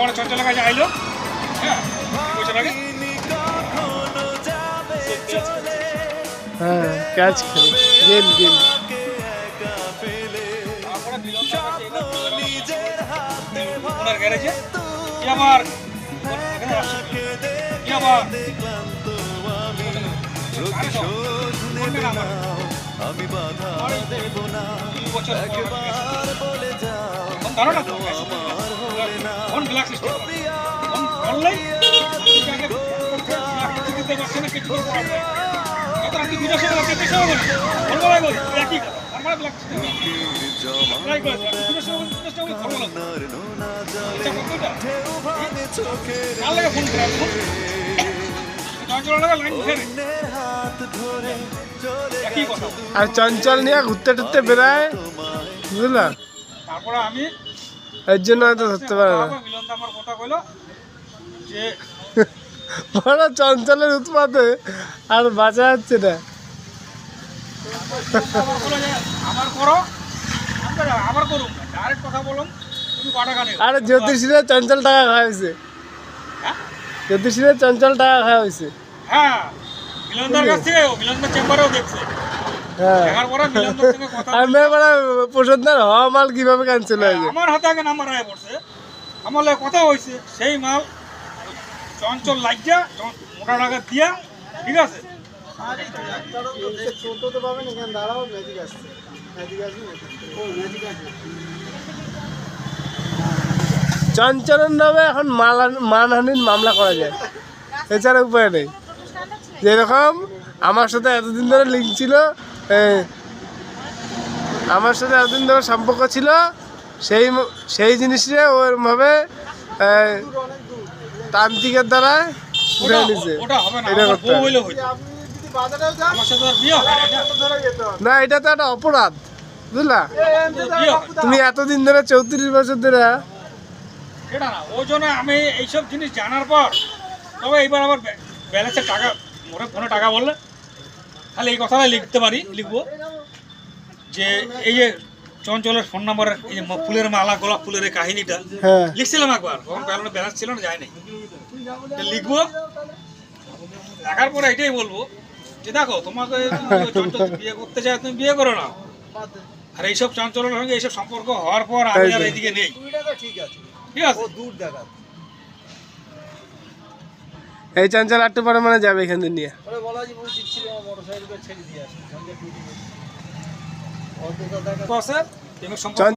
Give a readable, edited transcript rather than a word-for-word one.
বড় চঞ্চলের কাছে আইলো, হ্যাঁ বছর আগে হ্যাঁ ক্যাচ খেলে গেম গেম তারপরে ওনার গ্যারেজে কি আবার কি আবার কারণ ফোন গ্লাস অনলাইন দিতে পারছে না কিছু রাত্রি 2টার সময় রাত্রি সময় বলি ভোরবেলায় বলি একই আমার ব্ল্যাক ট্রাই করে 2টার সময় 2টার সময় ভোরবেলা কার লাগে ফোন করে আর চঞ্চল নিয়ে ঘুরতে টুরতে বেড়ায় বুঝলা, তারপরে আমি এর জন্য হয়তো ধরতে পারে না। মিলন আমার কথা কইলো যে বড় চঞ্চলের উৎপাতে আর বাঁচা যাচ্ছে না। আমার করো আবার করুন ডাইরেক্ট কথা বলুন তুমি ক টাকা নেই। আরে জ্যোতিষীরা চঞ্চল টাকা খাওয়াইছে, হ্যাঁ জ্যোতিষীরা চঞ্চল টাকা খাওয়াইছে। হ্যাঁ মিলনদার কাছ থেকে মিলনদার চেম্বারেও দেখছে। হ্যাঁ দেখার পরে মিলনদার সঙ্গে কথা আমি বড় প্রসন্নার হওয়া মাল কিভাবে ক্যান্সেল হয়েছে। আমার হাতে আগে নাম্বার আয় পড়ছে, আমার লাগে কথা হয়েছে সেই মাল চঞ্চল লাগিয়া মোটা টাকা দিয়া, ঠিক আছে। চঞ্চলের নামে এখন মানহানির মামলা করা যায়, এছাড়া উপায় নেই। যেরকম আমার সাথে এতদিন ধরে লিঙ্ক ছিল, আমার সাথে এতদিন ধরে সম্পর্ক ছিল, সেই জিনিসটা ওরমভাবে তান্ত্রিকের দ্বারা উঠে নিছে। ওটা হবে না, এটা আমার করতে বউ হবে। হইলে হইতো। আমার সাথে আর বিয়ে হবে না, না এটা তো একটা অপরাধ বুঝলা। বিয়ে হবে না। তুমি এতদিন ধরে 34 বছর ধরে সেটা না, ওই জন্য আমি এইসব জিনিস জানার পর তবে এইবার আবার ব্যালেন্সের টাকা মোটে ফোনে টাকা বললে খালি এই কথাটাই লিখতে পারি, লিখবো যে এই যে চঞ্চলের ফোন নাম্বারের এই যে ফুলের মালা, গোলাপ ফুলের এই কাহিনীটা হ্যাঁ লিখছিলাম একবার, তখন ব্যালেন্স ছিল না, যায়নি। লিখবো দেখার পরে এটাই বলবো যে দেখো তোমাকে চঞ্চল বিয়ে করতে চায়, তুমি বিয়ে করো না। আর এইসব চঞ্চলের সঙ্গে এইসব সম্পর্ক হওয়ার পর আমি আর এদিকে নেই, ঠিক আছে। এই চঞ্চল একটু পরে মানে যাবে এখান থেকে নিয়ে। সম্পর্ক